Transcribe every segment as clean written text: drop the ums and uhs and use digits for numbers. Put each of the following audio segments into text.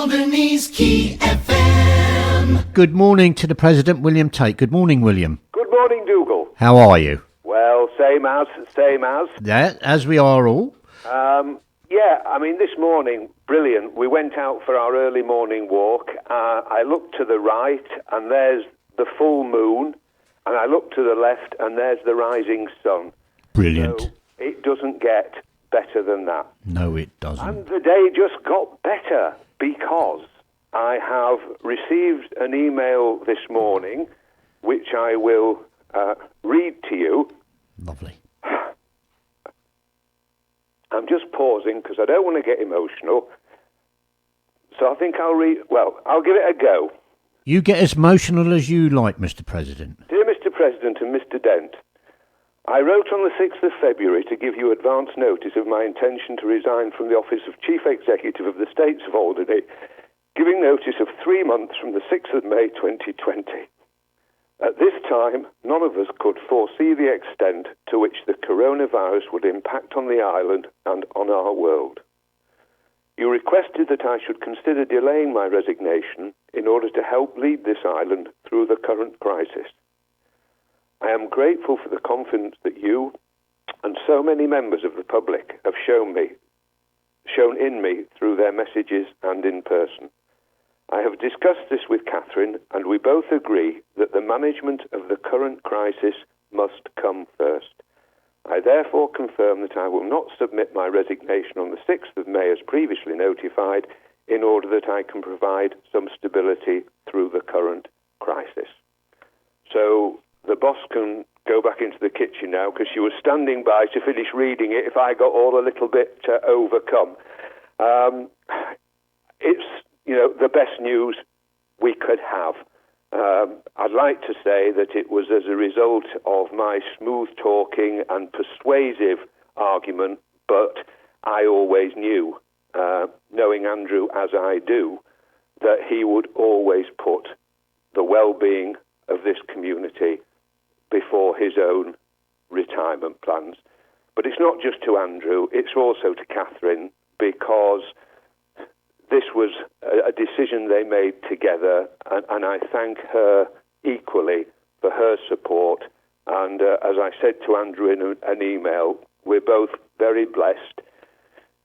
Alderneys Key FM. Good morning to the President, William Tate. Good morning, William. Good morning, Dougal. How are you? Well, same as. Yeah, as we are all. This morning, brilliant. We went out for our early morning walk. I looked to the right, and there's the full moon, and I looked to the left, and there's the rising sun. Brilliant. So it doesn't get better than that. No, it doesn't. And the day just got better because I have received an email this morning, which I will read to you. Lovely. I'm just pausing because I don't want to get emotional. So I think I'll give it a go. You get as emotional as you like, Mr. President. Dear Mr. President and Mr. Dent, I wrote on the 6th of February to give you advance notice of my intention to resign from the office of Chief Executive of the States of Alderney, giving notice of 3 months from the 6th of May 2020. At this time, none of us could foresee the extent to which the coronavirus would impact on the island and on our world. You requested that I should consider delaying my resignation in order to help lead this island through the current crisis. I am grateful for the confidence that you and so many members of the public have shown in me through their messages and in person. I have discussed this with Catherine, and we both agree that the management of the current crisis must come first. I therefore confirm that I will not submit my resignation on the 6th of May as previously notified, in order that I can provide some stability through the current crisis. So the boss can go back into the kitchen now, because she was standing by to finish reading it if I got all a little bit overcome. It's the best news we could have. I'd like to say that it was as a result of my smooth talking and persuasive argument, but I always knew, knowing Andrew as I do, that he would always put the well-being of this community before his own retirement plans. But it's not just to Andrew, it's also to Catherine, because this was a decision they made together, and I thank her equally for her support. And as I said to Andrew in an email, we're both very blessed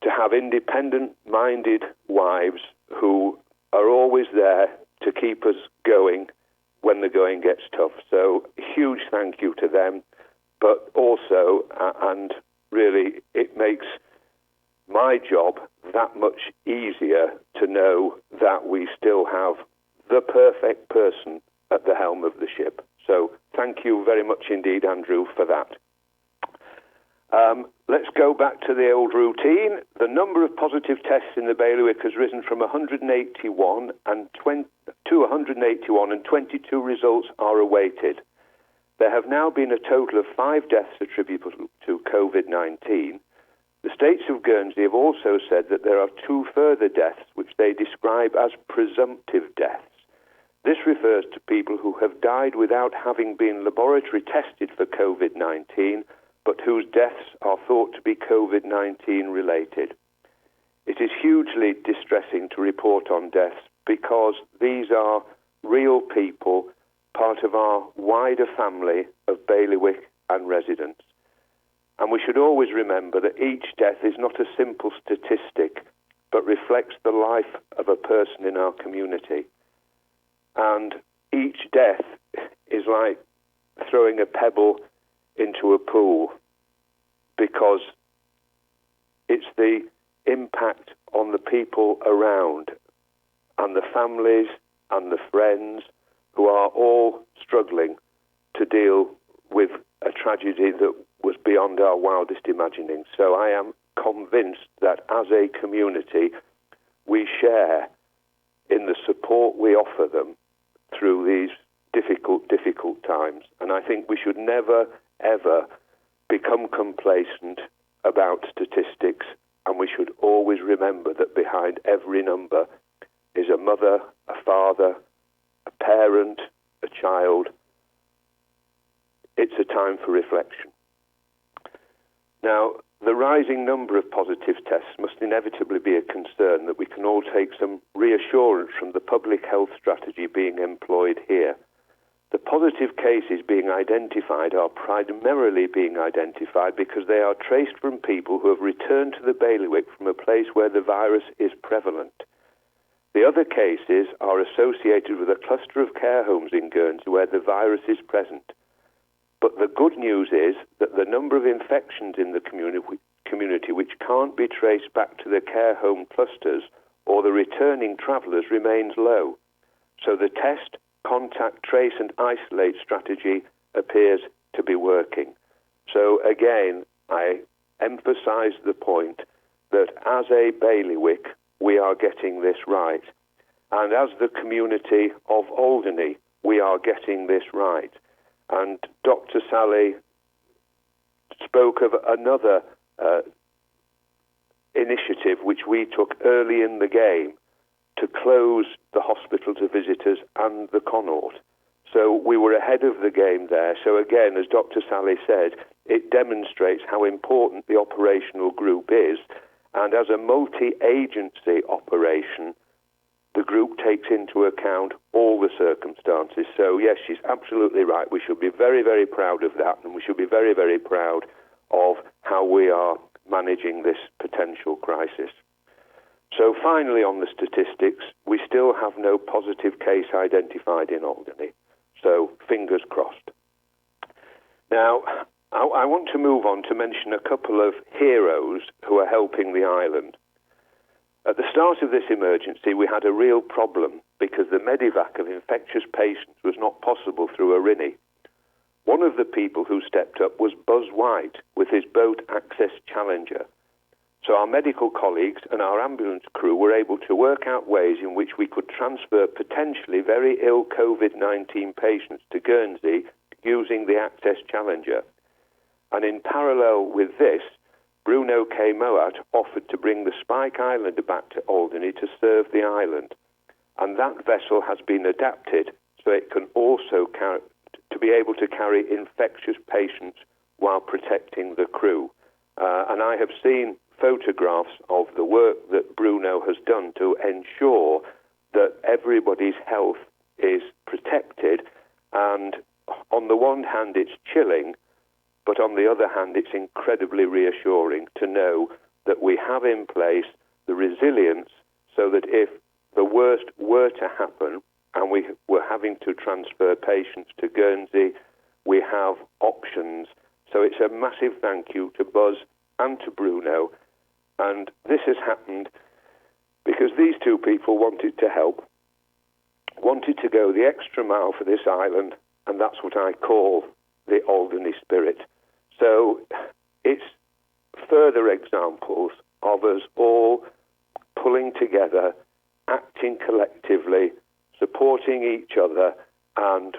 to have independent-minded wives who are always there to keep us going when the going gets tough. So huge thank you to them, but also, and really, it makes my job that much easier to know that we still have the perfect person at the helm of the ship. So thank you very much indeed, Andrew, for that. Let's go back to the old routine. The number of positive tests in the bailiwick has risen from 181 to 181, and 22 results are awaited. There have now been a total of 5 deaths attributable to COVID-19. The states of Guernsey have also said that there are 2 further deaths which they describe as presumptive deaths. This refers to people who have died without having been laboratory tested for COVID-19, but whose deaths are thought to be COVID-19 related. It is hugely distressing to report on deaths because these are real people, part of our wider family of bailiwick and residents. And we should always remember that each death is not a simple statistic, but reflects the life of a person in our community. And each death is like throwing a pebble into a pool, because it's the impact on the people around and the families and the friends who are all struggling to deal with a tragedy that was beyond our wildest imagining. So I am convinced that as a community, we share in the support we offer them through these difficult times. And I think we should never, ever become complacent about statistics, and we should always remember that behind every number is a mother, a father, a parent, a child. It's a time for reflection. Now, the the rising number of positive tests must inevitably be a concern that we can all take some reassurance from the public health strategy being employed here. The positive cases being identified are primarily being identified because they are traced from people who have returned to the bailiwick from a place where the virus is prevalent. The other cases are associated with a cluster of care homes in Guernsey where the virus is present. But the good news is that the number of infections in the community which can't be traced back to the care home clusters or the returning travellers remains low. So the test, contact, trace and isolate strategy appears to be working. So again, I emphasise the point that as a bailiwick, we are getting this right. And as the community of Alderney, we are getting this right. And Dr. Sally spoke of another initiative which we took early in the game to close the hospital to visitors and the Connaught. So we were ahead of the game there. So again, as Dr. Sally said, it demonstrates how important the operational group is. And as a multi-agency operation, the group takes into account all the circumstances. So yes, she's absolutely right. We should be very, very proud of that, and we should be very, very proud of how we are managing this potential crisis. So finally on the statistics, we still have no positive case identified in Alderney. So fingers crossed. Now, I want to move on to mention a couple of heroes who are helping the island. At the start of this emergency, we had a real problem because the medevac of infectious patients was not possible through a Rinny. One of the people who stepped up was Buzz White with his boat Access Challenger. So our medical colleagues and our ambulance crew were able to work out ways in which we could transfer potentially very ill COVID-19 patients to Guernsey using the Access Challenger. And in parallel with this, Bruno K. Moat offered to bring the Spike Islander back to Alderney to serve the island. And that vessel has been adapted so it can also to be able to carry infectious patients while protecting the crew. And I have seen photographs of the work that Bruno has done to ensure that everybody's health is protected. And on the one hand, it's chilling, but on the other hand, it's incredibly reassuring to know that we have in place the resilience so that if the worst were to happen and we were having to transfer patients to Guernsey, we have options. So it's a massive thank you to Buzz and to Bruno. And this has happened because these two people wanted to help, wanted to go the extra mile for this island, and that's what I call the Alderney spirit. So it's further examples of us all pulling together, acting collectively, supporting each other, and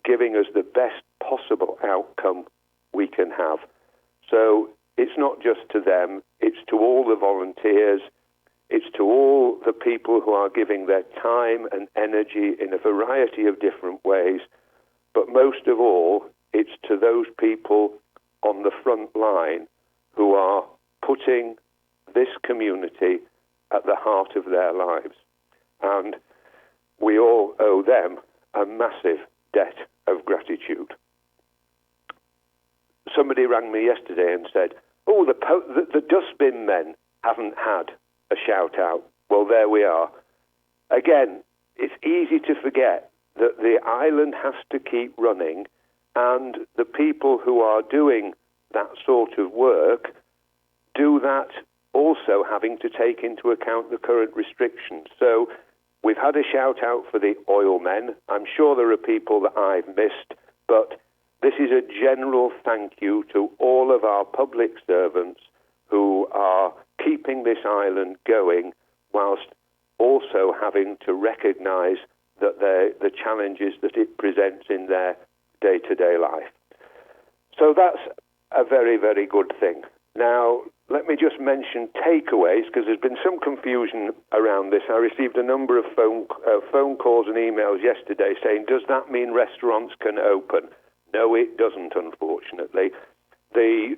giving us the best possible outcome we can have. So it's not just to them, it's to all the volunteers, it's to all the people who are giving their time and energy in a variety of different ways, but most of all, it's to those people on the front line who are putting this community at the heart of their lives. And we all owe them a massive debt of gratitude. Somebody rang me yesterday and said, oh, the dustbin men haven't had a shout-out. Well, there we are. Again, it's easy to forget that the island has to keep running, and the people who are doing that sort of work do that also having to take into account the current restrictions. So we've had a shout-out for the oil men. I'm sure there are people that I've missed, but this is a general thank you to all of our public servants who are keeping this island going whilst also having to recognise that the challenges that it presents in their day-to-day life. So that's a very, very good thing. Now, let me just mention takeaways, because there's been some confusion around this. I received a number of phone calls and emails yesterday saying, does that mean restaurants can open? No, it doesn't, unfortunately. The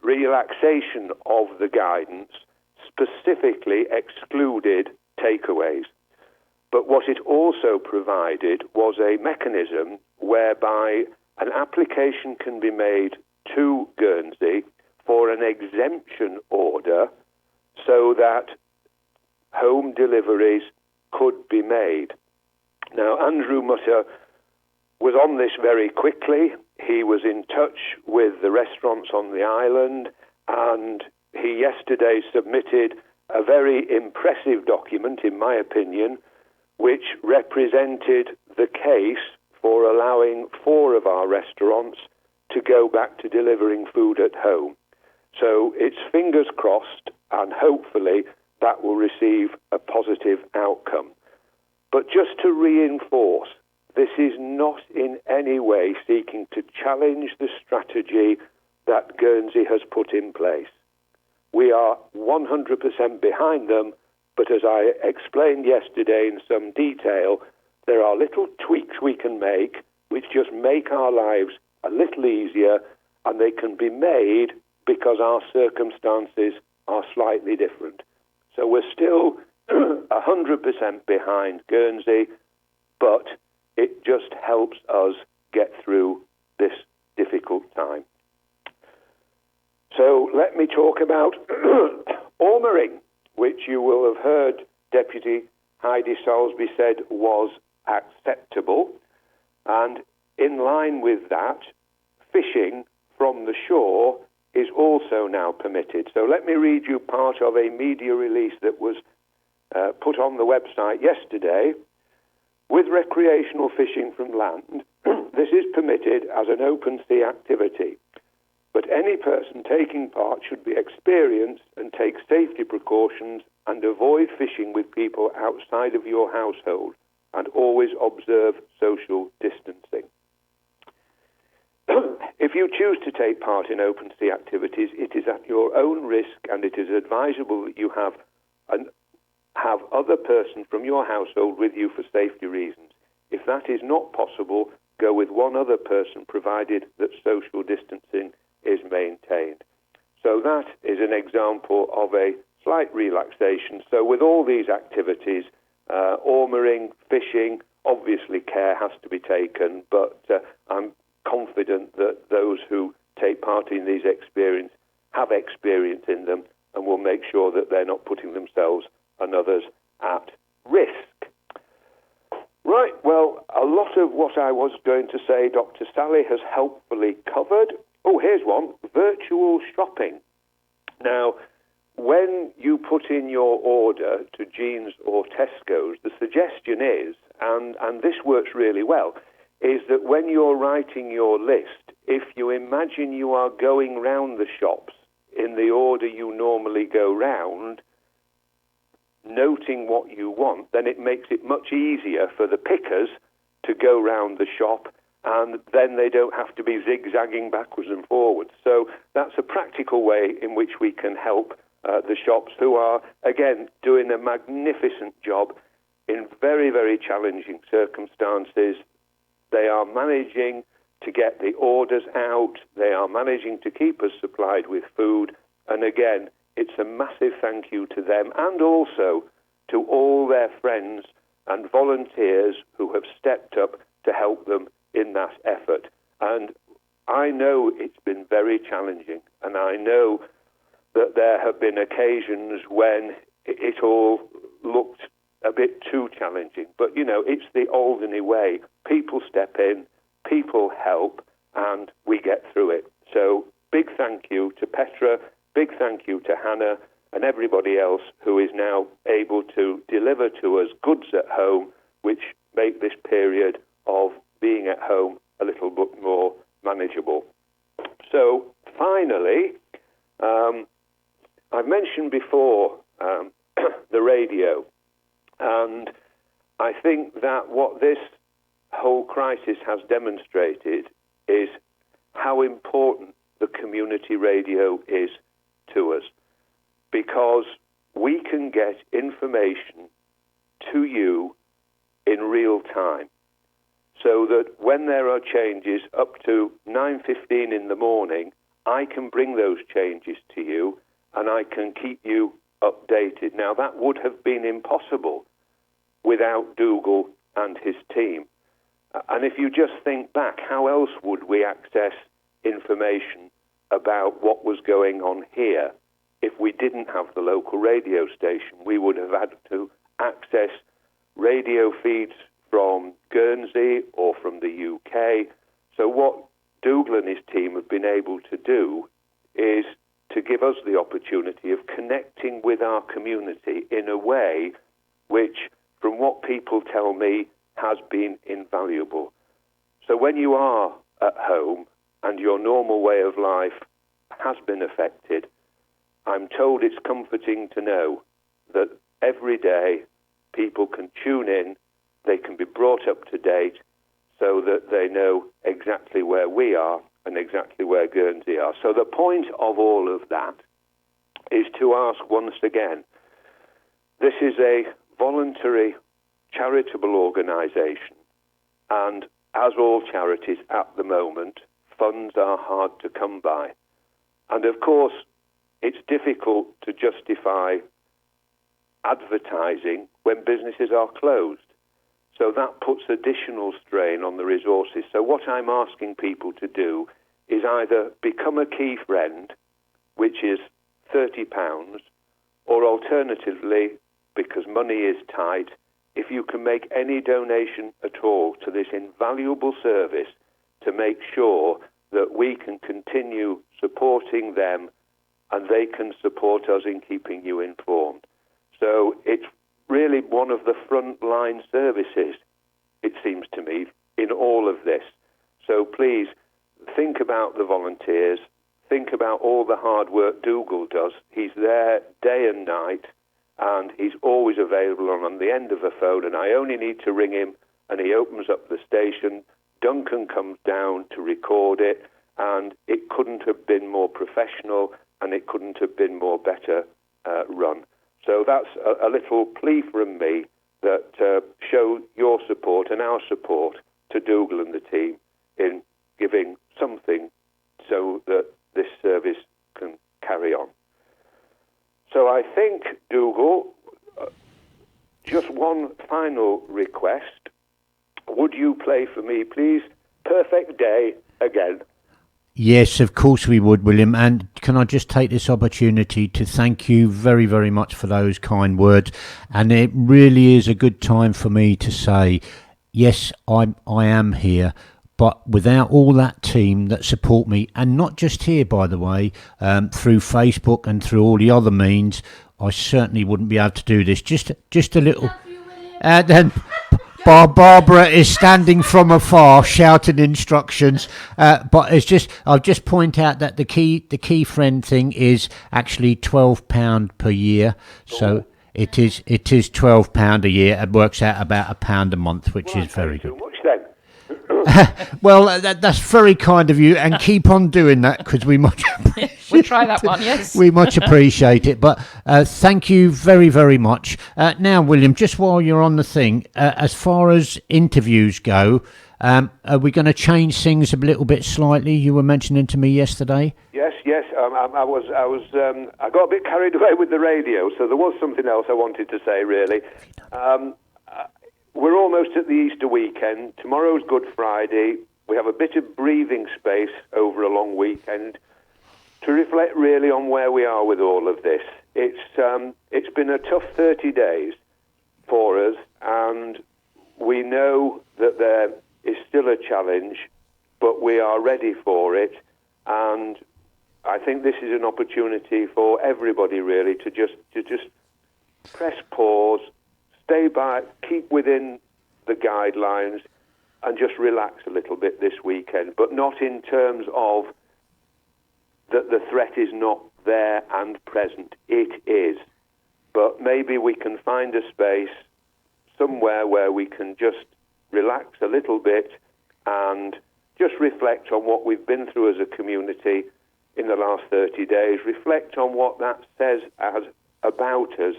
relaxation of the guidance specifically excluded takeaways. But what it also provided was a mechanism whereby an application can be made to Guernsey for an exemption order so that home deliveries could be made. Now, Andrew Mutter was on this very quickly. He was in touch with the restaurants on the island, and he yesterday submitted a very impressive document, in my opinion, which represented the case for allowing 4 of our restaurants to go back to delivering food at home. So it's fingers crossed, and hopefully that will receive a positive outcome. But just to reinforce, this is not in any way seeking to challenge the strategy that Guernsey has put in place. We are 100% behind them, but as I explained yesterday in some detail, there are little tweaks we can make which just make our lives a little easier, and they can be made because our circumstances are slightly different. So we're still 100% behind Guernsey, but it just helps us get through this difficult time. So let me talk about Ormering, which you will have heard Deputy Heidi Salisbury said was acceptable. And in line with that, fishing from the shore is also now permitted. So let me read you part of a media release that was put on the website yesterday. With recreational fishing from land, this is permitted as an open sea activity. But any person taking part should be experienced and take safety precautions and avoid fishing with people outside of your household, and always observe social distancing. If you choose to take part in open sea activities, it is at your own risk, and it is advisable that you have other person from your household with you for safety reasons. If that is not possible, go with one other person, provided that social distancing is maintained. So that is an example of a slight relaxation. So with all these activities, ormering, fishing, obviously care has to be taken, but I'm confident that those who take part in these experiences have experience in them and will make sure that they're not putting themselves and others at risk. Right, well, a lot of what I was going to say, Dr. Sally has helpfully covered. Oh, here's one, virtual shopping. Now, when you put in your order to Jeans or Tesco's, the suggestion is, and this works really well, is that when you're writing your list, if you imagine you are going round the shops in the order you normally go round, noting what you want, then it makes it much easier for the pickers to go round the shop, and then they don't have to be zigzagging backwards and forwards. So that's a practical way in which we can help the shops, who are, again, doing a magnificent job in very, very challenging circumstances. They are managing to get the orders out. They are managing to keep us supplied with food. And again, it's a massive thank you to them, and also to all their friends and volunteers who have stepped up to help them in that effort. And I know it's been very challenging, and I know that there have been occasions when it all looked a bit too challenging. But, you know, it's the Alderney way. People step in, people help, and we get through it. So big thank you to Petra, big thank you to Hannah and everybody else who is now able to deliver to us goods at home, which make this period of being at home a little bit more manageable. So finally, I've mentioned before the radio, and I think that what this whole crisis has demonstrated is how important the community radio is to us, because we can get information to you in real time, so that when there are changes up to 9:15 in the morning, I can bring those changes to you and I can keep you updated. Now, that would have been impossible without Dougal and his team. And if you just think back, how else would we access information about what was going on here if we didn't have the local radio station? We would have had to access radio feeds from Guernsey or from the UK. So what Dougal and his team have been able to do is to give us the opportunity of connecting with our community in a way which, from what people tell me, has been invaluable. So when you are at home and your normal way of life has been affected, I'm told it's comforting to know that every day people can tune in, they can be brought up to date so that they know exactly where we are and exactly where Guernsey are. So the point of all of that is to ask once again, this is a voluntary charitable organisation, and as all charities at the moment, funds are hard to come by. And of course, it's difficult to justify advertising when businesses are closed. So that puts additional strain on the resources. So what I'm asking people to do is either become a key friend, which is £30, or alternatively, because money is tight, if you can make any donation at all to this invaluable service to make sure that we can continue supporting them and they can support us in keeping you informed. So it's really one of the frontline services, it seems to me, in all of this. So please, think about the volunteers, think about all the hard work Dougal does. He's there day and night, and he's always available on the end of a phone, and I only need to ring him, and he opens up the station. Duncan comes down to record it, and it couldn't have been more professional, and it couldn't have been more better run. So that's a little plea from me that show your support and our support to Dougal and the team in giving something so that this service can carry on. So I think, Dougal, just one final request. Would you play for me, please, Perfect Day again? Yes, of course we would, William. And can I just take this opportunity to thank you very, very much for those kind words. And it really is a good time for me to say, yes, I am here. But without all that team that support me, and not just here, by the way, through Facebook and through all the other means, I certainly wouldn't be able to do this. Just a little. Then Barbara is standing from afar shouting instructions. But I'll just point out that the key friend thing is actually £12 per year. So it is £12 a year. It works out about £1 a month, which is very good. Too much then. Well, that's very kind of you, and keep on doing that because we much We'll try that one, yes. we much appreciate it. But thank you very, very much. Now, William, just while you're on the thing, as far as interviews go, are we going to change things a little bit slightly? You were mentioning to me yesterday. Yes. I got a bit carried away with the radio, so there was something else I wanted to say, really. We're almost at the Easter weekend. Tomorrow's Good Friday. We have a bit of breathing space over a long weekend to reflect really on where we are with all of this. It's been a tough 30 days for us, and we know that there is still a challenge, but we are ready for it. And I think this is an opportunity for everybody really to just press pause, stay back, keep within the guidelines, and just relax a little bit this weekend, but not in terms of that the threat is not there and present. It is. But maybe we can find a space somewhere where we can just relax a little bit and just reflect on what we've been through as a community in the last 30 days, reflect on what that says about us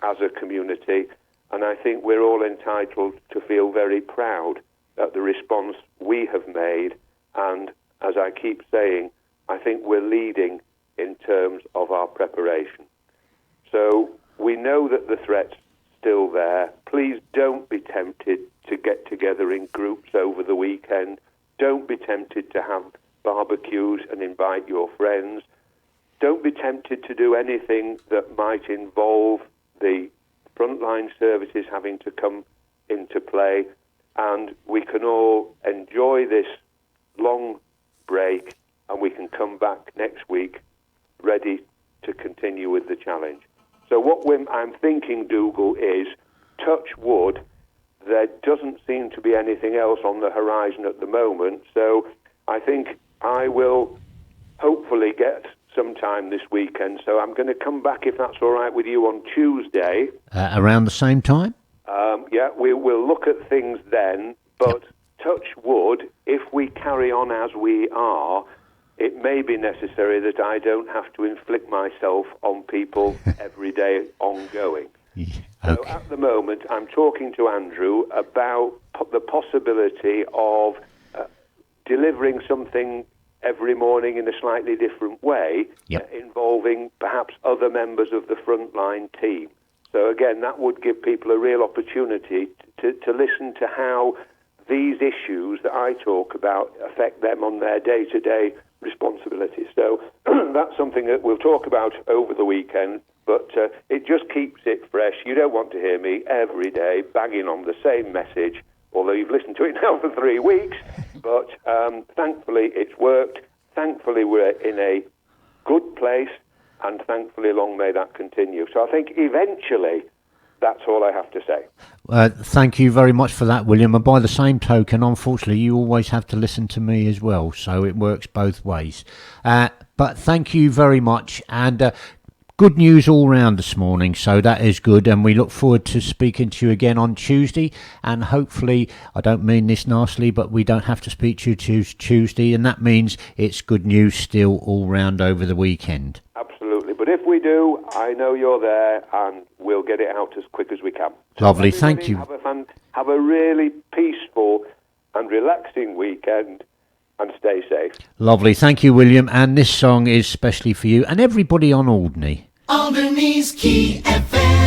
as a community, and I think we're all entitled to feel very proud at the response we have made, and as I keep saying, I think we're leading in terms of our preparation. So we know that the threat's still there. Please don't be tempted to get together in groups over the weekend. Don't be tempted to have barbecues and invite your friends. Don't be tempted to do anything that might involve the frontline services having to come into play. And we can all enjoy this long break, and we can come back next week ready to continue with the challenge. So what I'm thinking, Dougal, is touch wood. There doesn't seem to be anything else on the horizon at the moment. So I think I will hopefully get some time this weekend. So I'm going to come back, if that's all right with you, on Tuesday. Around the same time? Yeah, we will look at things then. But touch wood, if we carry on as we are, it may be necessary that I don't have to inflict myself on people every day ongoing. Yeah, okay. So okay. at the moment, I'm talking to Andrew about the possibility of delivering something every morning in a slightly different way, involving perhaps other members of the frontline team. So again, that would give people a real opportunity to listen to how these issues that I talk about affect them on their day-to-day responsibilities. So that's something that we'll talk about over the weekend, but it just keeps it fresh. You don't want to hear me every day banging on the same message, although you've listened to it now for 3 weeks. But thankfully it's worked. Thankfully we're in a good place, and thankfully long may that continue. So I think eventually that's all I have to say. Thank you very much for that, William. And by the same token, unfortunately, you always have to listen to me as well, so it works both ways. But thank you very much, and good news all round this morning, so that is good, and we look forward to speaking to you again on Tuesday, and hopefully, I don't mean this nastily, but we don't have to speak to you Tuesday, and that means it's good news still all round over the weekend. Absolutely, but if we do, I know you're there, and we'll get it out as quick as we can. Lovely, so thank you. Have a really peaceful and relaxing weekend, and stay safe. Lovely, thank you, William, and this song is specially for you and everybody on Alderney. Alderney's Key FM.